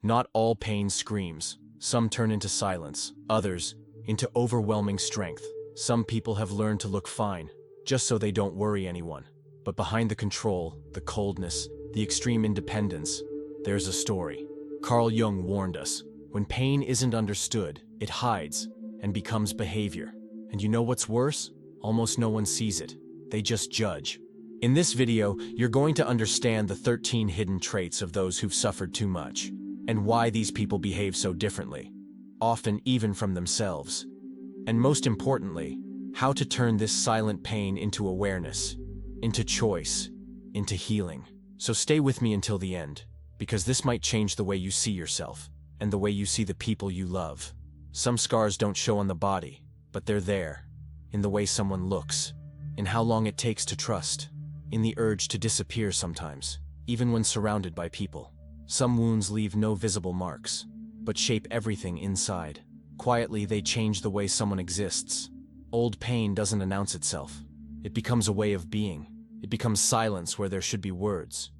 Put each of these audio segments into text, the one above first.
Not all pain screams. Some turn into silence, others into overwhelming strength. Some people have learned to look fine, just so they don't worry anyone. But behind the control, the coldness, the extreme independence, there's a story. Carl Jung warned us, when pain isn't understood, it hides and becomes behavior. And you know what's worse? Almost no one sees it. They just judge. In this video, you're going to understand the 13 hidden traits of those who've suffered too much, and why these people behave so differently, often even from themselves. And most importantly, how to turn this silent pain into awareness, into choice, into healing. So stay with me until the end, because this might change the way you see yourself, and the way you see the people you love. Some scars don't show on the body, but they're there, in the way someone looks, in how long it takes to trust, in the urge to disappear sometimes, even when surrounded by people. Some wounds leave no visible marks, but shape everything inside. Quietly, they change the way someone exists. Old pain doesn't announce itself. It becomes a way of being. It becomes silence where there should be words.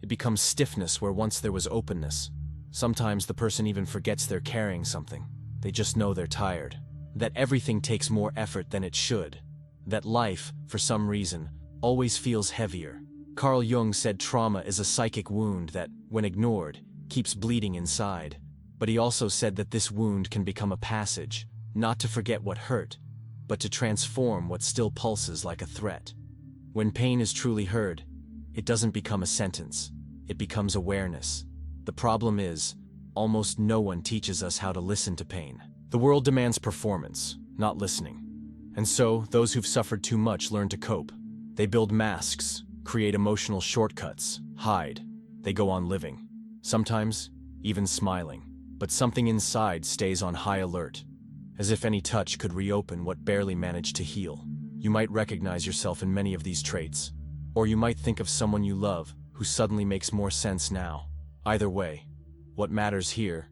It becomes stiffness where once there was openness. Sometimes the person even forgets they're carrying something. They just know they're tired. That everything takes more effort than it should. That life, for some reason, always feels heavier. Carl Jung said trauma is a psychic wound that, when ignored, keeps bleeding inside. But he also said that this wound can become a passage, not to forget what hurt, but to transform what still pulses like a threat. When pain is truly heard, it doesn't become a sentence. It becomes awareness. The problem is, almost no one teaches us how to listen to pain. The world demands performance, not listening. And so, those who've suffered too much learn to cope. They build masks, create emotional shortcuts, hide. They go on living. Sometimes, even smiling. But something inside stays on high alert, as if any touch could reopen what barely managed to heal. You might recognize yourself in many of these traits, or you might think of someone you love who suddenly makes more sense now. Either way, what matters here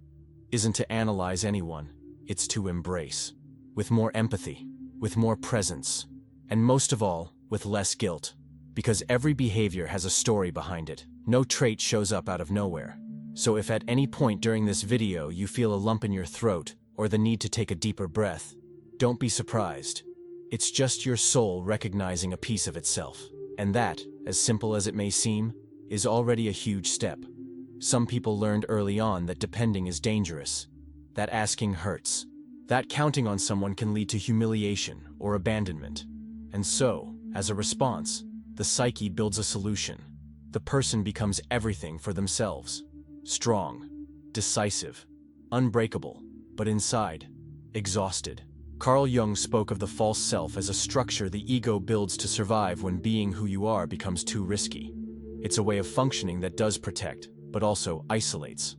isn't to analyze anyone, it's to embrace. With more empathy, with more presence, and most of all, with less guilt. Because every behavior has a story behind it. No trait shows up out of nowhere. So if at any point during this video you feel a lump in your throat or the need to take a deeper breath, don't be surprised. It's just your soul recognizing a piece of itself. And that, as simple as it may seem, is already a huge step. Some people learned early on that depending is dangerous, that asking hurts, that counting on someone can lead to humiliation or abandonment. And so, as a response, the psyche builds a solution. The person becomes everything for themselves. Strong, decisive, unbreakable, but inside, exhausted. Carl Jung spoke of the false self as a structure the ego builds to survive when being who you are becomes too risky. It's a way of functioning that does protect, but also isolates.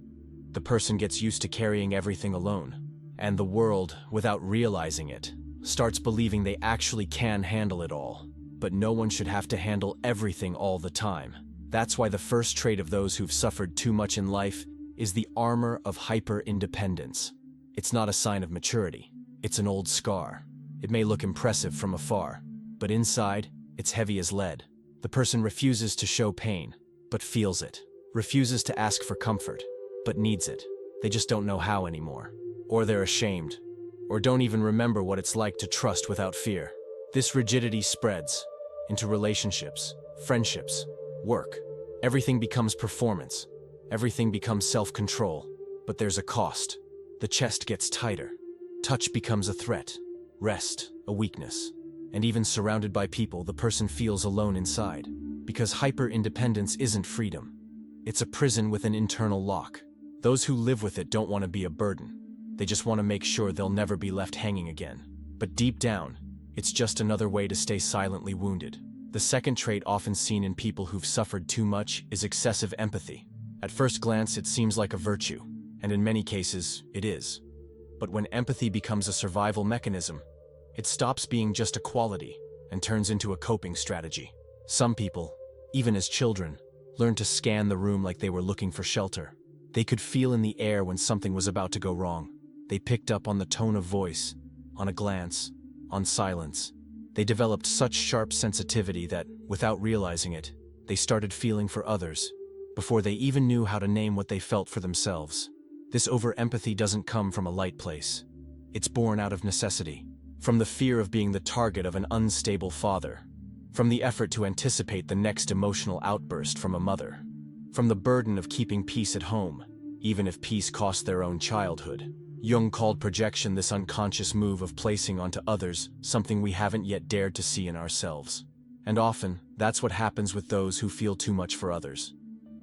The person gets used to carrying everything alone, and the world, without realizing it, starts believing they actually can handle it all. But no one should have to handle everything all the time. That's why the first trait of those who've suffered too much in life is the armor of hyperindependence. It's not a sign of maturity. It's an old scar. It may look impressive from afar, but inside, it's heavy as lead. The person refuses to show pain, but feels it. Refuses to ask for comfort, but needs it. They just don't know how anymore. Or they're ashamed, or don't even remember what it's like to trust without fear. This rigidity spreads into relationships, friendships, work. Everything becomes performance. Everything becomes self-control. But there's a cost. The chest gets tighter. Touch becomes a threat. Rest, a weakness. And even surrounded by people, the person feels alone inside. Because hyper-independence isn't freedom. It's a prison with an internal lock. Those who live with it don't want to be a burden. They just want to make sure they'll never be left hanging again. But deep down, it's just another way to stay silently wounded. The second trait often seen in people who've suffered too much is excessive empathy. At first glance, it seems like a virtue, and in many cases, it is. But when empathy becomes a survival mechanism, it stops being just a quality and turns into a coping strategy. Some people, even as children, learned to scan the room like they were looking for shelter. They could feel in the air when something was about to go wrong. They picked up on the tone of voice, on a glance, on silence. They developed such sharp sensitivity that, without realizing it, they started feeling for others, before they even knew how to name what they felt for themselves. This over-empathy doesn't come from a light place. It's born out of necessity, from the fear of being the target of an unstable father, from the effort to anticipate the next emotional outburst from a mother, from the burden of keeping peace at home, even if peace cost their own childhood. Jung called projection this unconscious move of placing onto others something we haven't yet dared to see in ourselves. And often, that's what happens with those who feel too much for others.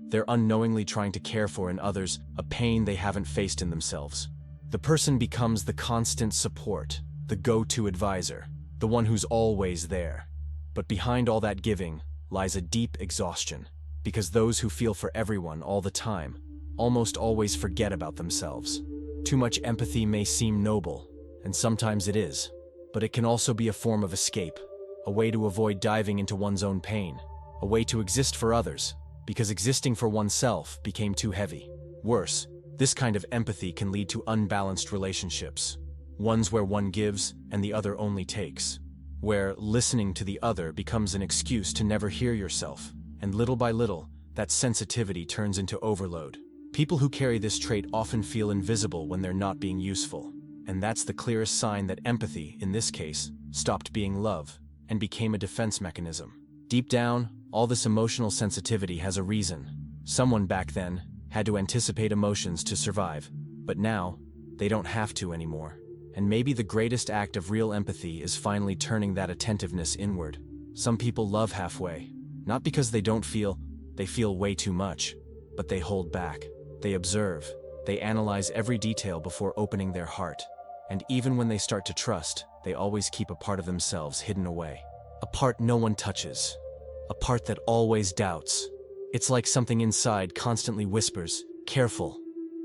They're unknowingly trying to care for in others a pain they haven't faced in themselves. The person becomes the constant support, the go-to advisor, the one who's always there. But behind all that giving lies a deep exhaustion, because those who feel for everyone all the time almost always forget about themselves. Too much empathy may seem noble, and sometimes it is, but it can also be a form of escape, a way to avoid diving into one's own pain, a way to exist for others, because existing for oneself became too heavy. Worse, this kind of empathy can lead to unbalanced relationships, ones where one gives and the other only takes, where listening to the other becomes an excuse to never hear yourself, and little by little, that sensitivity turns into overload. People who carry this trait often feel invisible when they're not being useful, and that's the clearest sign that empathy, in this case, stopped being love and became a defense mechanism. Deep down, all this emotional sensitivity has a reason. Someone back then had to anticipate emotions to survive, but now, they don't have to anymore. And maybe the greatest act of real empathy is finally turning that attentiveness inward. Some people love halfway, not because they don't feel, they feel way too much, but they hold back. They observe, they analyze every detail before opening their heart. And even when they start to trust, they always keep a part of themselves hidden away. A part no one touches. A part that always doubts. It's like something inside constantly whispers, "Careful,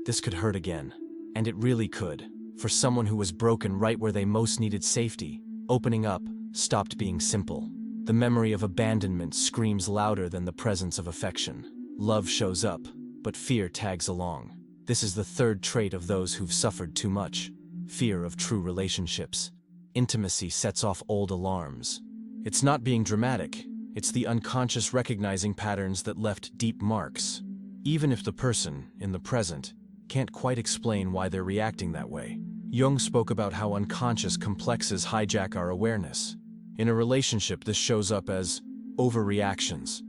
this could hurt again." And it really could. For someone who was broken right where they most needed safety, opening up stopped being simple. The memory of abandonment screams louder than the presence of affection. Love shows up, but fear tags along. This is the third trait of those who've suffered too much. Fear of true relationships. Intimacy sets off old alarms. It's not being dramatic. It's the unconscious recognizing patterns that left deep marks, even if the person, in the present, can't quite explain why they're reacting that way. Jung spoke about how unconscious complexes hijack our awareness. In a relationship, this shows up as overreactions,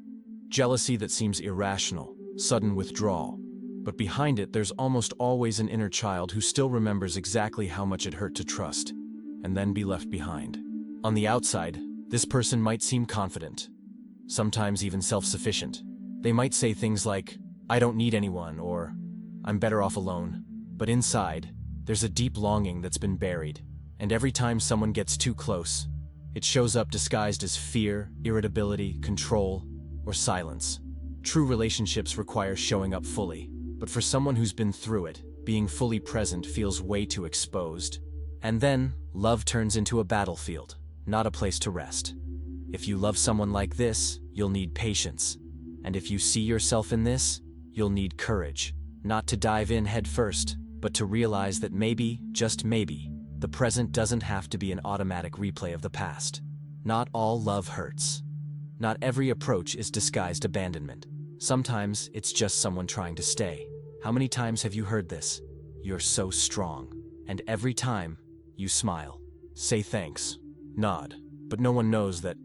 jealousy that seems irrational, sudden withdrawal. But behind it, there's almost always an inner child who still remembers exactly how much it hurt to trust, and then be left behind. On the outside, this person might seem confident, sometimes even self-sufficient. They might say things like, "I don't need anyone," or "I'm better off alone." But inside, there's a deep longing that's been buried, and every time someone gets too close, it shows up disguised as fear, irritability, control, or silence. True relationships require showing up fully, but for someone who's been through it, being fully present feels way too exposed. And then, love turns into a battlefield, not a place to rest. If you love someone like this, you'll need patience. And if you see yourself in this, you'll need courage. Not to dive in head first, but to realize that maybe, just maybe, the present doesn't have to be an automatic replay of the past. Not all love hurts. Not every approach is disguised abandonment. Sometimes it's just someone trying to stay. How many times have you heard this? "You're so strong." And every time, you smile. Say thanks. Nod. But no one knows that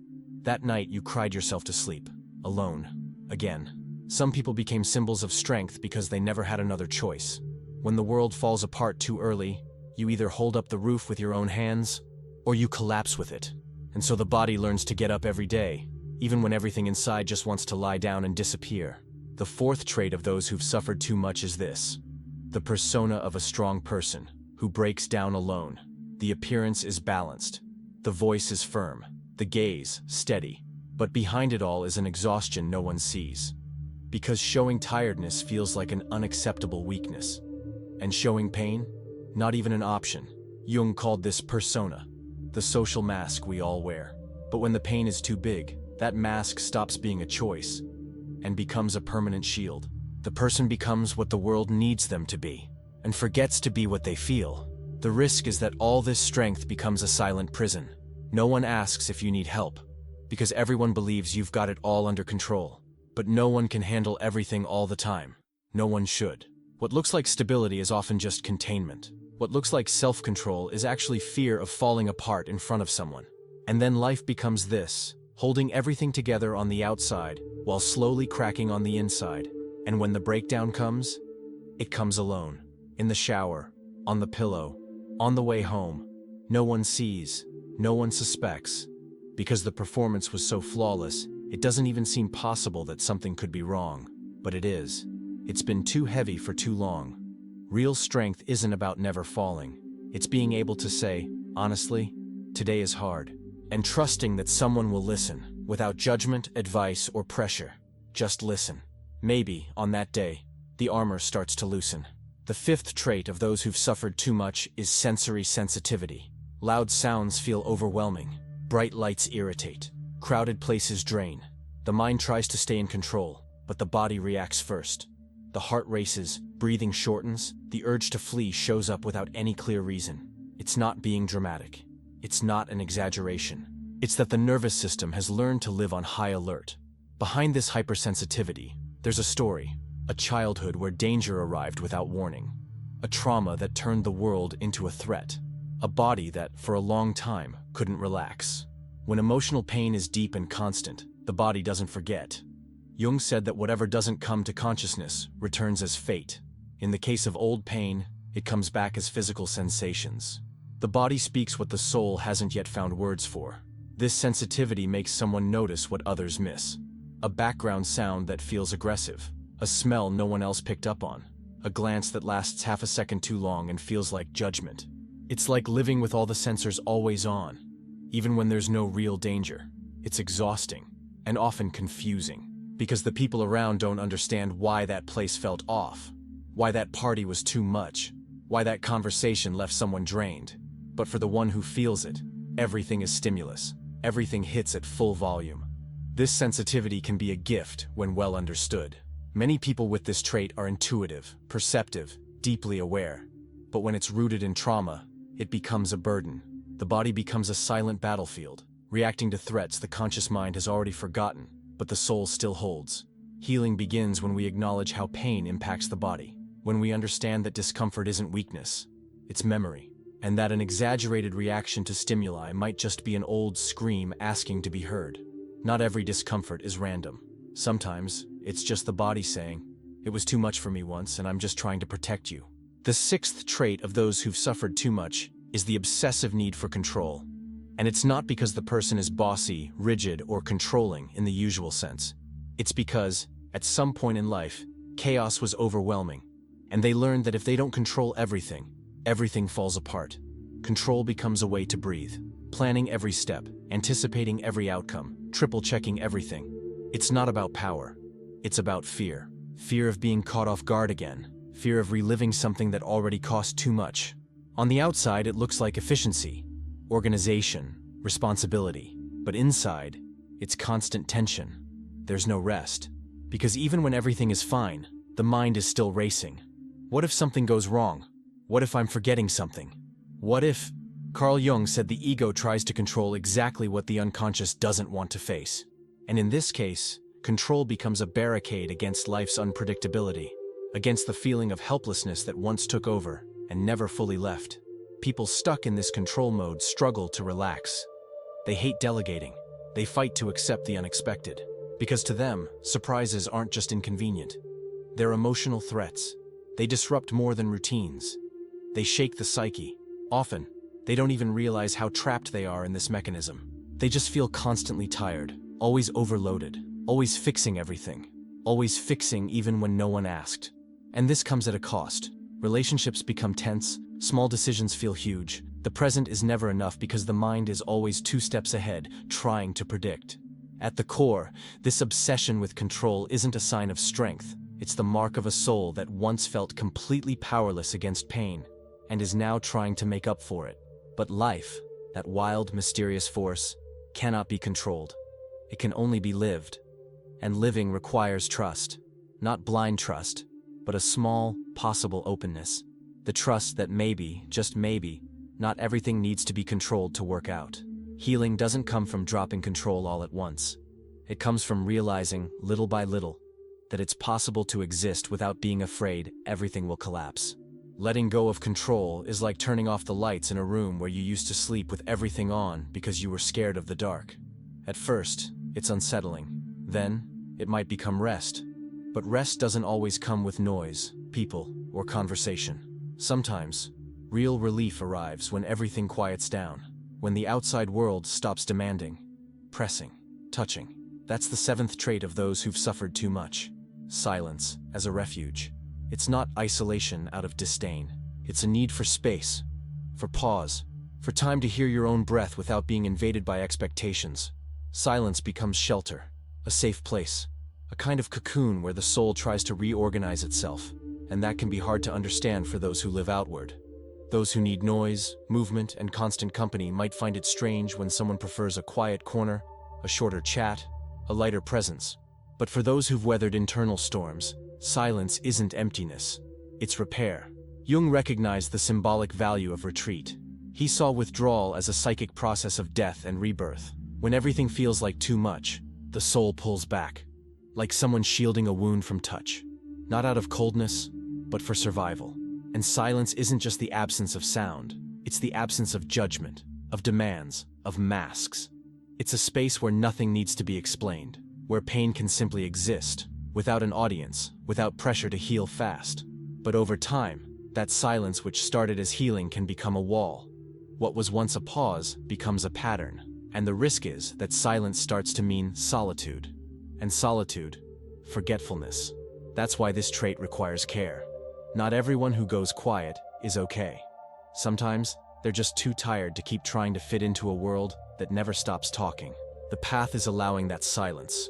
night you cried yourself to sleep. Alone. Again. Some people became symbols of strength because they never had another choice. When the world falls apart too early, you either hold up the roof with your own hands, or you collapse with it. And so the body learns to get up every day, even when everything inside just wants to lie down and disappear. The fourth trait of those who've suffered too much is this: the persona of a strong person, who breaks down alone. The appearance is balanced. The voice is firm. The gaze steady. But behind it all is an exhaustion no one sees. Because showing tiredness feels like an unacceptable weakness. And showing pain? Not even an option. Jung called this persona, the social mask we all wear. But when the pain is too big, that mask stops being a choice and becomes a permanent shield. The person becomes what the world needs them to be, and forgets to be what they feel. The risk is that all this strength becomes a silent prison. No one asks if you need help, because everyone believes you've got it all under control. But no one can handle everything all the time. No one should. What looks like stability is often just containment. What looks like self-control is actually fear of falling apart in front of someone. And then life becomes this, holding everything together on the outside while slowly cracking on the inside. And when the breakdown comes, it comes alone. In the shower, on the pillow, on the way home. No one sees, no one suspects. Because the performance was so flawless, it doesn't even seem possible that something could be wrong. But it is. It's been too heavy for too long. Real strength isn't about never falling. It's being able to say, honestly, today is hard. And trusting that someone will listen, without judgment, advice, or pressure. Just listen. Maybe, on that day, the armor starts to loosen. The fifth trait of those who've suffered too much is sensory sensitivity. Loud sounds feel overwhelming. Bright lights irritate. Crowded places drain. The mind tries to stay in control, but the body reacts first. The heart races, breathing shortens, the urge to flee shows up without any clear reason. It's not being dramatic. It's not an exaggeration. It's that the nervous system has learned to live on high alert. Behind this hypersensitivity, there's a story, a childhood where danger arrived without warning, a trauma that turned the world into a threat, a body that, for a long time, couldn't relax. When emotional pain is deep and constant, the body doesn't forget. Jung said that whatever doesn't come to consciousness returns as fate. In the case of old pain, it comes back as physical sensations. The body speaks what the soul hasn't yet found words for. This sensitivity makes someone notice what others miss. A background sound that feels aggressive. A smell no one else picked up on. A glance that lasts half a second too long and feels like judgment. It's like living with all the sensors always on, even when there's no real danger. It's exhausting, and often confusing, because the people around don't understand why that place felt off, why that party was too much, why that conversation left someone drained. But for the one who feels it, everything is stimulus. Everything hits at full volume. This sensitivity can be a gift when well understood. Many people with this trait are intuitive, perceptive, deeply aware. But when it's rooted in trauma, it becomes a burden. The body becomes a silent battlefield, reacting to threats the conscious mind has already forgotten, but the soul still holds. Healing begins when we acknowledge how pain impacts the body, when we understand that discomfort isn't weakness, it's memory, and that an exaggerated reaction to stimuli might just be an old scream asking to be heard. Not every discomfort is random. Sometimes, it's just the body saying, "It was too much for me once, and I'm just trying to protect you." The sixth trait of those who've suffered too much is the obsessive need for control. And it's not because the person is bossy, rigid, or controlling in the usual sense. It's because, at some point in life, chaos was overwhelming, and they learned that if they don't control everything, everything falls apart. Control becomes a way to breathe, planning every step, anticipating every outcome, triple-checking everything. It's not about power. It's about fear. Fear of being caught off guard again. Fear of reliving something that already cost too much. On the outside, it looks like efficiency, organization, responsibility. But inside, it's constant tension. There's no rest. Because even when everything is fine, the mind is still racing. What if something goes wrong? What if I'm forgetting something? What if... Carl Jung said the ego tries to control exactly what the unconscious doesn't want to face. And in this case, control becomes a barricade against life's unpredictability, against the feeling of helplessness that once took over and never fully left. People stuck in this control mode struggle to relax. They hate delegating. They fight to accept the unexpected. Because to them, surprises aren't just inconvenient. They're emotional threats. They disrupt more than routines. They shake the psyche. Often, they don't even realize how trapped they are in this mechanism. They just feel constantly tired, always overloaded, always fixing everything, always fixing even when no one asked. And this comes at a cost. Relationships become tense, small decisions feel huge. The present is never enough because the mind is always 2 steps ahead, trying to predict. At the core, this obsession with control isn't a sign of strength. It's the mark of a soul that once felt completely powerless against pain, and is now trying to make up for it. But life, that wild, mysterious force, cannot be controlled. It can only be lived. And living requires trust. Not blind trust, but a small, possible openness. The trust that maybe, just maybe, not everything needs to be controlled to work out. Healing doesn't come from dropping control all at once. It comes from realizing, little by little, that it's possible to exist without being afraid everything will collapse. Letting go of control is like turning off the lights in a room where you used to sleep with everything on because you were scared of the dark. At first, it's unsettling. Then, it might become rest. But rest doesn't always come with noise, people, or conversation. Sometimes, real relief arrives when everything quiets down, when the outside world stops demanding, pressing, touching. That's the seventh trait of those who've suffered too much. Silence as a refuge. It's not isolation out of disdain. It's a need for space, for pause, for time to hear your own breath without being invaded by expectations. Silence becomes shelter, a safe place, a kind of cocoon where the soul tries to reorganize itself, and that can be hard to understand for those who live outward. Those who need noise, movement, and constant company might find it strange when someone prefers a quiet corner, a shorter chat, a lighter presence. But for those who've weathered internal storms, silence isn't emptiness, it's repair. Jung recognized the symbolic value of retreat. He saw withdrawal as a psychic process of death and rebirth. When everything feels like too much, the soul pulls back, like someone shielding a wound from touch. Not out of coldness, but for survival. And silence isn't just the absence of sound, it's the absence of judgment, of demands, of masks. It's a space where nothing needs to be explained, where pain can simply exist, without an audience, without pressure to heal fast. But over time, that silence which started as healing can become a wall. What was once a pause becomes a pattern, and the risk is that silence starts to mean solitude. And solitude, forgetfulness. That's why this trait requires care. Not everyone who goes quiet is okay. Sometimes, they're just too tired to keep trying to fit into a world that never stops talking. The path is allowing that silence,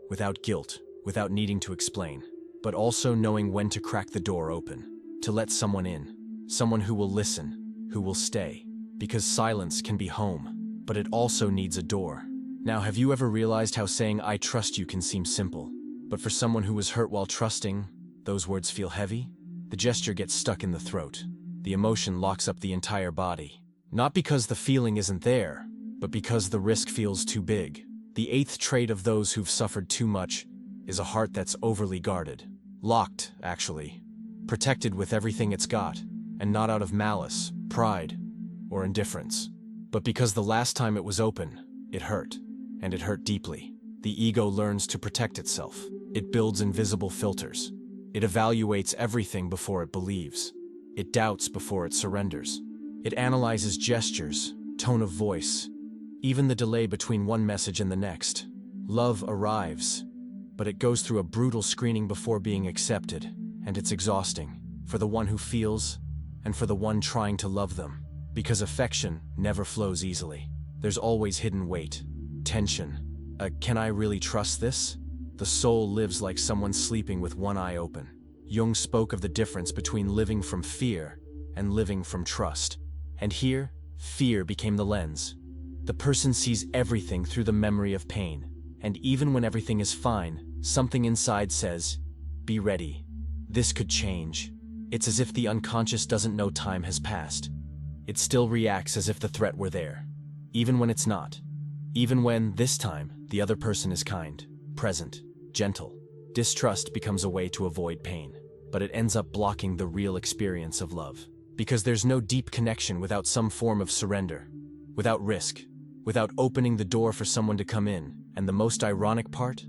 without guilt, without needing to explain, but also knowing when to crack the door open, to let someone in, someone who will listen, who will stay. Because silence can be home, but it also needs a door. Now, have you ever realized how saying "I trust you" can seem simple, but for someone who was hurt while trusting, those words feel heavy? The gesture gets stuck in the throat. The emotion locks up the entire body. Not because the feeling isn't there, but because the risk feels too big. The eighth trait of those who've suffered too much is a heart that's overly guarded. Locked, actually. Protected with everything it's got, and not out of malice, pride, or indifference. But because the last time it was open, it hurt. And it hurt deeply. The ego learns to protect itself. It builds invisible filters. It evaluates everything before it believes. It doubts before it surrenders. It analyzes gestures, tone of voice, even the delay between one message and the next. Love arrives, but it goes through a brutal screening before being accepted, and it's exhausting, for the one who feels, and for the one trying to love them. Because affection never flows easily. There's always hidden weight, tension. Can I really trust this? The soul lives like someone sleeping with one eye open. Jung spoke of the difference between living from fear and living from trust. And here, fear became the lens. The person sees everything through the memory of pain. And even when everything is fine, something inside says, "Be ready. This could change." It's as if the unconscious doesn't know time has passed. It still reacts as if the threat were there, even when it's not. Even when, this time, the other person is kind, present, gentle. Distrust becomes a way to avoid pain, but it ends up blocking the real experience of love. Because there's no deep connection without some form of surrender, without risk, without opening the door for someone to come in. And the most ironic part?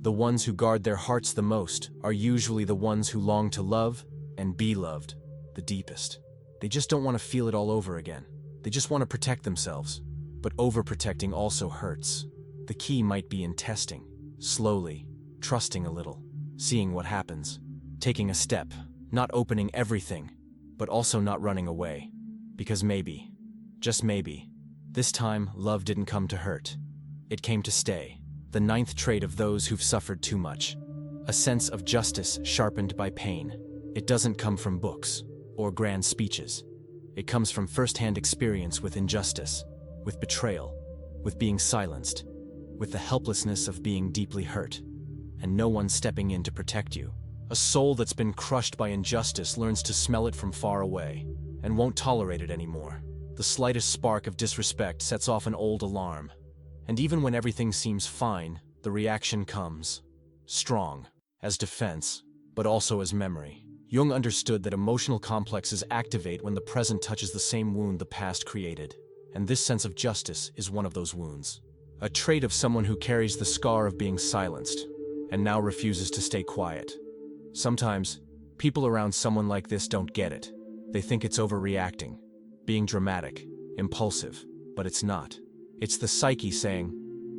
The ones who guard their hearts the most are usually the ones who long to love and be loved the deepest. They just don't want to feel it all over again. They just want to protect themselves. But overprotecting also hurts. The key might be in testing, slowly, trusting a little, seeing what happens, taking a step, not opening everything, but also not running away. Because maybe, just maybe, this time love didn't come to hurt. It came to stay. The ninth trait of those who've suffered too much. A sense of justice sharpened by pain. It doesn't come from books or grand speeches. It comes from first-hand experience with injustice, with betrayal, with being silenced, with the helplessness of being deeply hurt, and no one stepping in to protect you. A soul that's been crushed by injustice learns to smell it from far away, and won't tolerate it anymore. The slightest spark of disrespect sets off an old alarm. And even when everything seems fine, the reaction comes. Strong. as defense, but also as memory. Jung understood that emotional complexes activate when the present touches the same wound the past created, and this sense of justice is one of those wounds. A trait of someone who carries the scar of being silenced, and now refuses to stay quiet. Sometimes, people around someone like this don't get it. They think it's overreacting, being dramatic, impulsive, but it's not. It's the psyche saying,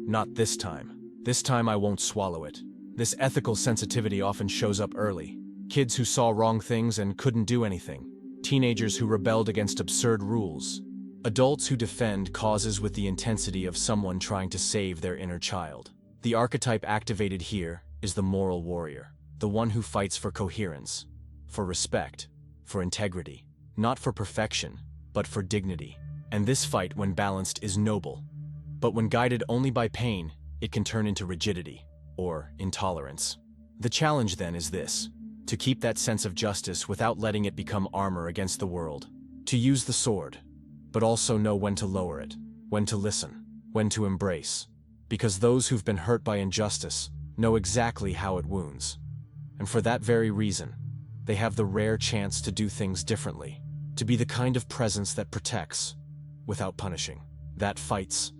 "Not this time. This time I won't swallow it." This ethical sensitivity often shows up early. Kids who saw wrong things and couldn't do anything. Teenagers who rebelled against absurd rules. Adults who defend causes with the intensity of someone trying to save their inner child. The archetype activated here is the moral warrior, the one who fights for coherence, for respect, for integrity, not for perfection, but for dignity. And this fight, when balanced, is noble. But when guided only by pain, it can turn into rigidity, or intolerance. The challenge then is this: to keep that sense of justice without letting it become armor against the world. To use the sword, but also know when to lower it, when to listen, when to embrace. Because those who've been hurt by injustice know exactly how it wounds. And for that very reason, they have the rare chance to do things differently, to be the kind of presence that protects, without punishing, that fights,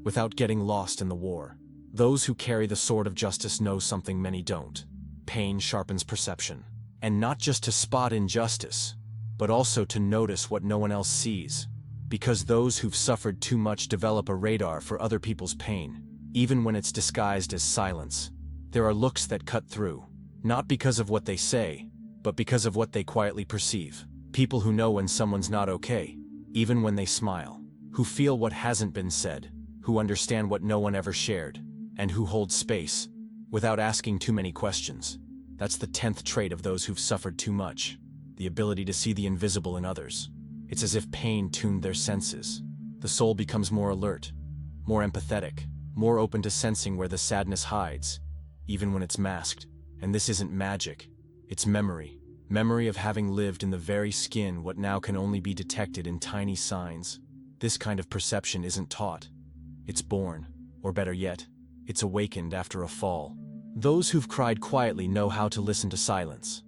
without getting lost in the war. Those who carry the sword of justice know something many don't. Pain sharpens perception. And not just to spot injustice, but also to notice what no one else sees. Because those who've suffered too much develop a radar for other people's pain, even when it's disguised as silence. There are looks that cut through, not because of what they say, but because of what they quietly perceive. People who know when someone's not okay, even when they smile. Who feel what hasn't been said, who understand what no one ever shared, and who hold space, without asking too many questions. That's the 10th trait of those who've suffered too much, the ability to see the invisible in others. It's as if pain tuned their senses. The soul becomes more alert, more empathetic, more open to sensing where the sadness hides, even when it's masked. And this isn't magic, it's memory. Memory of having lived in the very skin what now can only be detected in tiny signs. This kind of perception isn't taught. It's born, or better yet, it's awakened after a fall. Those who've cried quietly know how to listen to silence.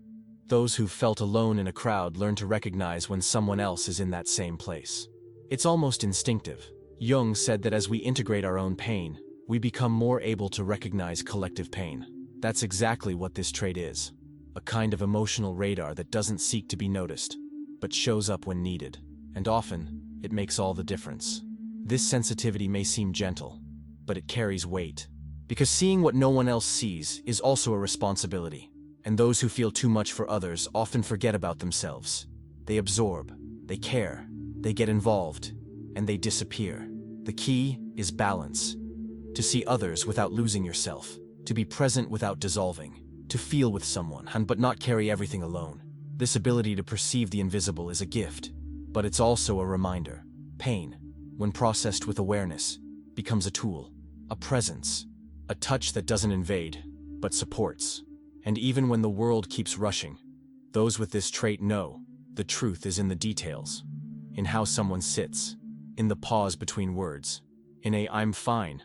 Those who've felt alone in a crowd learn to recognize when someone else is in that same place. It's almost instinctive. Jung said that as we integrate our own pain, we become more able to recognize collective pain. That's exactly what this trait is. A kind of emotional radar that doesn't seek to be noticed, but shows up when needed. And often, it makes all the difference. This sensitivity may seem gentle, but it carries weight. Because seeing what no one else sees is also a responsibility. And those who feel too much for others often forget about themselves. They absorb, they care, they get involved, and they disappear. The key is balance. To see others without losing yourself. To be present without dissolving. To feel with someone, but not carry everything alone. This ability to perceive the invisible is a gift, but it's also a reminder. Pain, when processed with awareness, becomes a tool, a presence, a touch that doesn't invade, but supports. And even when the world keeps rushing, those with this trait know the truth is in the details, in how someone sits, in the pause between words, in a "I'm fine"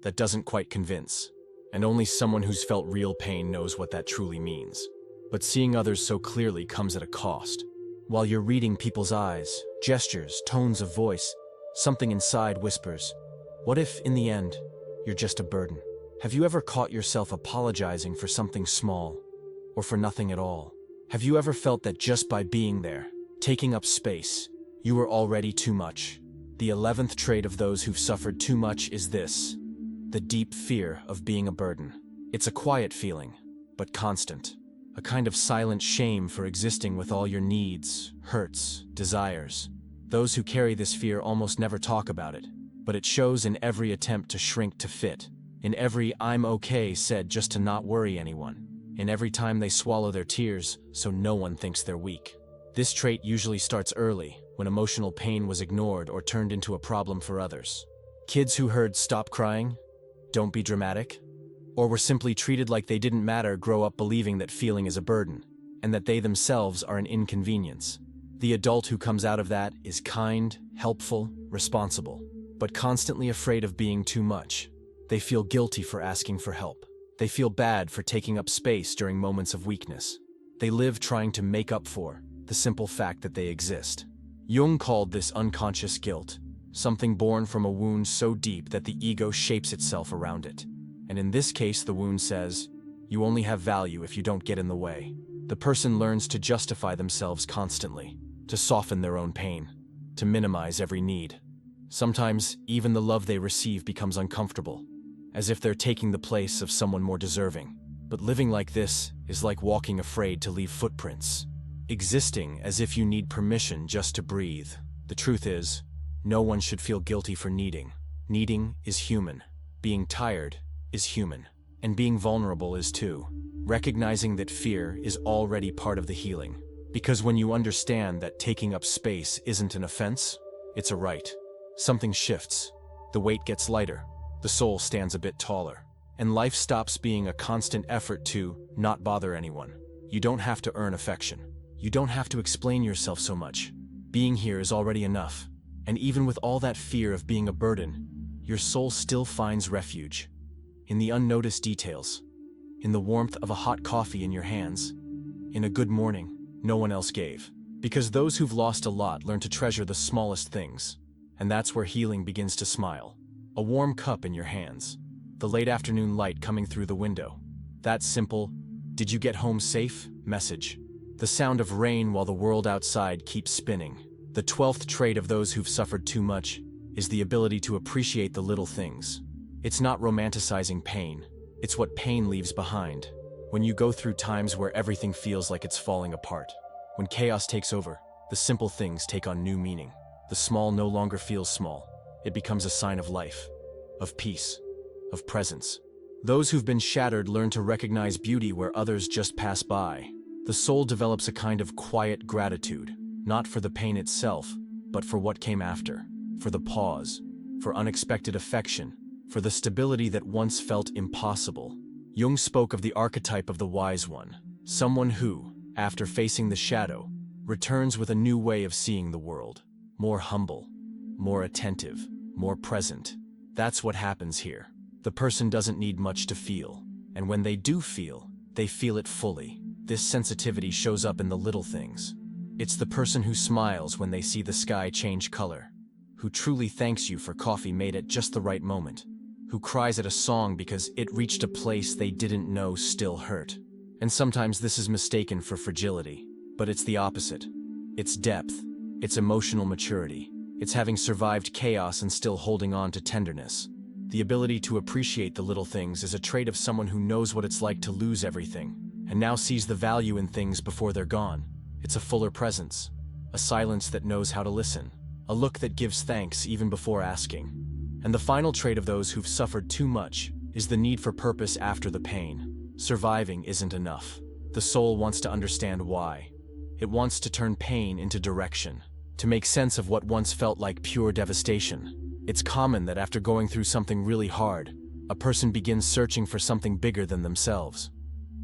that doesn't quite convince. And only someone who's felt real pain knows what that truly means. But seeing others so clearly comes at a cost. While you're reading people's eyes, gestures, tones of voice, something inside whispers, what if, in the end, you're just a burden? Have you ever caught yourself apologizing for something small, or for nothing at all? Have you ever felt that just by being there, taking up space, you were already too much? The 11th trait of those who've suffered too much is this: the deep fear of being a burden. It's a quiet feeling, but constant. A kind of silent shame for existing with all your needs, hurts, desires. Those who carry this fear almost never talk about it, but it shows in every attempt to shrink to fit, in every "I'm okay" said just to not worry anyone, in every time they swallow their tears so no one thinks they're weak. This trait usually starts early, when emotional pain was ignored or turned into a problem for others. Kids who heard "stop crying," "don't be dramatic," or were simply treated like they didn't matter grow up believing that feeling is a burden, and that they themselves are an inconvenience. The adult who comes out of that is kind, helpful, responsible, but constantly afraid of being too much. They feel guilty for asking for help, They feel bad for taking up space during moments of weakness. They live trying to make up for the simple fact that they exist. Jung called this unconscious guilt, something born from a wound so deep that the ego shapes itself around it. And in this case, the wound says, you only have value if you don't get in the way. The person learns to justify themselves constantly, to soften their own pain, to minimize every need. Sometimes, even the love they receive becomes uncomfortable, as if they're taking the place of someone more deserving. But living like this is like walking afraid to leave footprints, existing as if you need permission just to breathe. The truth is, no one should feel guilty for needing. Needing is human. Being tired is human. And being vulnerable is too. Recognizing that fear is already part of the healing. Because when you understand that taking up space isn't an offense, it's a right. Something shifts. The weight gets lighter. The soul stands a bit taller. And life stops being a constant effort to not bother anyone. You don't have to earn affection. You don't have to explain yourself so much. Being here is already enough. And even with all that fear of being a burden, your soul still finds refuge. In the unnoticed details. In the warmth of a hot coffee in your hands. In a good morning no one else gave. Because those who've lost a lot learn to treasure the smallest things. And that's where healing begins to smile. A warm cup in your hands. The late afternoon light coming through the window. That simple, "Did you get home safe?" message. The sound of rain while the world outside keeps spinning. The 12th trait of those who've suffered too much is the ability to appreciate the little things. It's not romanticizing pain. It's what pain leaves behind. When you go through times where everything feels like it's falling apart. When chaos takes over, the simple things take on new meaning. The small no longer feels small. It becomes a sign of life, of peace, of presence. Those who've been shattered learn to recognize beauty where others just pass by. The soul develops a kind of quiet gratitude, not for the pain itself, but for what came after, for the pause, for unexpected affection, for the stability that once felt impossible. Jung spoke of the archetype of the wise one, someone who, after facing the shadow, returns with a new way of seeing the world, more humble, more attentive, more present. That's what happens here. The person doesn't need much to feel, and when they do feel, they feel it fully. This sensitivity shows up in the little things. It's the person who smiles when they see the sky change color, who truly thanks you for coffee made at just the right moment, who cries at a song because it reached a place they didn't know still hurt. And sometimes this is mistaken for fragility, but it's the opposite. It's depth, it's emotional maturity, it's having survived chaos and still holding on to tenderness. The ability to appreciate the little things is a trait of someone who knows what it's like to lose everything, and now sees the value in things before they're gone. It's a fuller presence, a silence that knows how to listen, a look that gives thanks even before asking. And the final trait of those who've suffered too much is the need for purpose after the pain. Surviving isn't enough. The soul wants to understand why. It wants to turn pain into direction, to make sense of what once felt like pure devastation. It's common that after going through something really hard, a person begins searching for something bigger than themselves.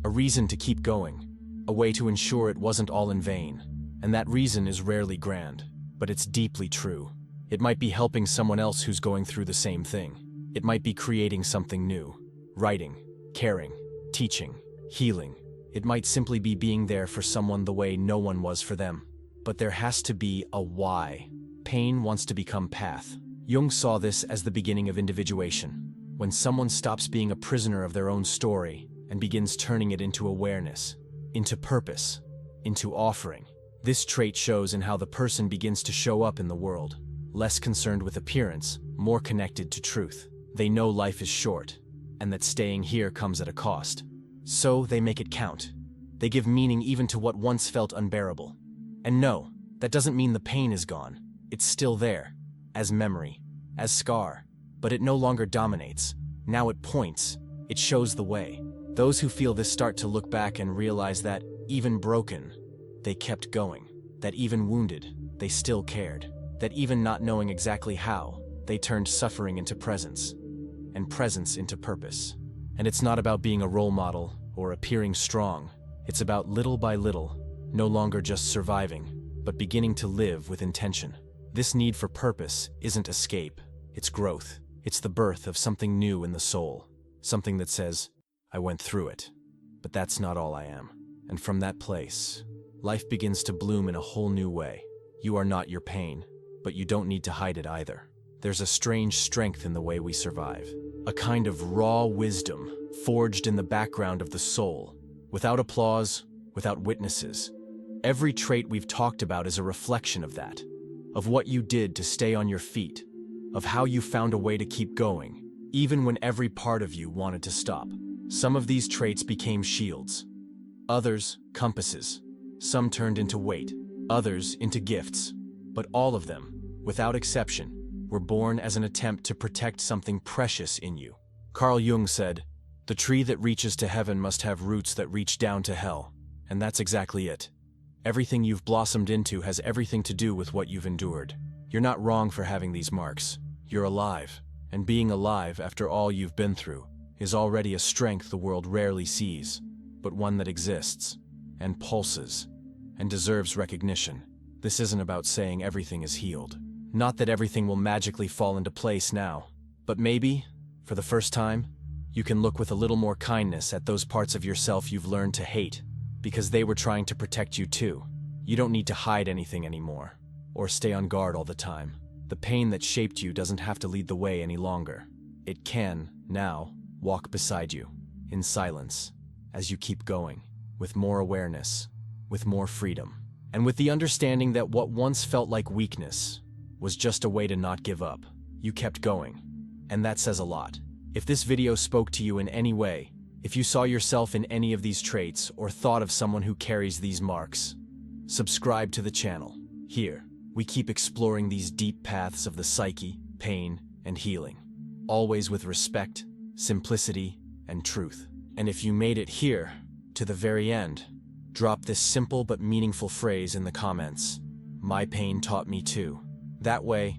A reason to keep going, a way to ensure it wasn't all in vain. And that reason is rarely grand, but it's deeply true. It might be helping someone else who's going through the same thing. It might be creating something new, writing, caring, teaching, healing. It might simply be being there for someone the way no one was for them. But there has to be a why. Pain wants to become path. Jung saw this as the beginning of individuation, when someone stops being a prisoner of their own story and begins turning it into awareness, into purpose, into offering. This trait shows in how the person begins to show up in the world, less concerned with appearance, more connected to truth. They know life is short, and that staying here comes at a cost. So they make it count. They give meaning even to what once felt unbearable. And no, that doesn't mean the pain is gone. It's still there, as memory, as scar, but it no longer dominates. Now it points, it shows the way. Those who feel this start to look back and realize that, even broken, they kept going. That even wounded, they still cared. That even not knowing exactly how, they turned suffering into presence, and presence into purpose. And it's not about being a role model or appearing strong. It's about little by little, no longer just surviving, but beginning to live with intention. This need for purpose isn't escape, it's growth. It's the birth of something new in the soul. Something that says, I went through it. But that's not all I am. And from that place, life begins to bloom in a whole new way. You are not your pain, but you don't need to hide it either. There's a strange strength in the way we survive. A kind of raw wisdom forged in the background of the soul, without applause, without witnesses. Every trait we've talked about is a reflection of that, of what you did to stay on your feet, of how you found a way to keep going, even when every part of you wanted to stop. Some of these traits became shields, others compasses. Some turned into weight, others into gifts. But all of them, without exception, were born as an attempt to protect something precious in you. Carl Jung said, "The tree that reaches to heaven must have roots that reach down to hell." And that's exactly it. Everything you've blossomed into has everything to do with what you've endured. You're not wrong for having these marks. You're alive. And being alive after all you've been through is already a strength the world rarely sees, but one that exists, and pulses, and deserves recognition. This isn't about saying everything is healed. Not that everything will magically fall into place now, but maybe, for the first time, you can look with a little more kindness at those parts of yourself you've learned to hate, because they were trying to protect you too. You don't need to hide anything anymore, or stay on guard all the time. The pain that shaped you doesn't have to lead the way any longer. It can, now, walk beside you, in silence, as you keep going, with more awareness, with more freedom, and with the understanding that what once felt like weakness was just a way to not give up. You kept going, and that says a lot. If this video spoke to you in any way, if you saw yourself in any of these traits or thought of someone who carries these marks, subscribe to the channel. Here, we keep exploring these deep paths of the psyche, pain, and healing, always with respect, simplicity, and truth. And if you made it here, to the very end, drop this simple but meaningful phrase in the comments. My pain taught me too. That way,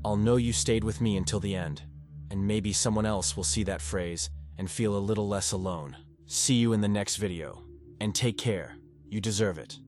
I'll know you stayed with me until the end, and maybe someone else will see that phrase and feel a little less alone. See you in the next video, and take care. You deserve it.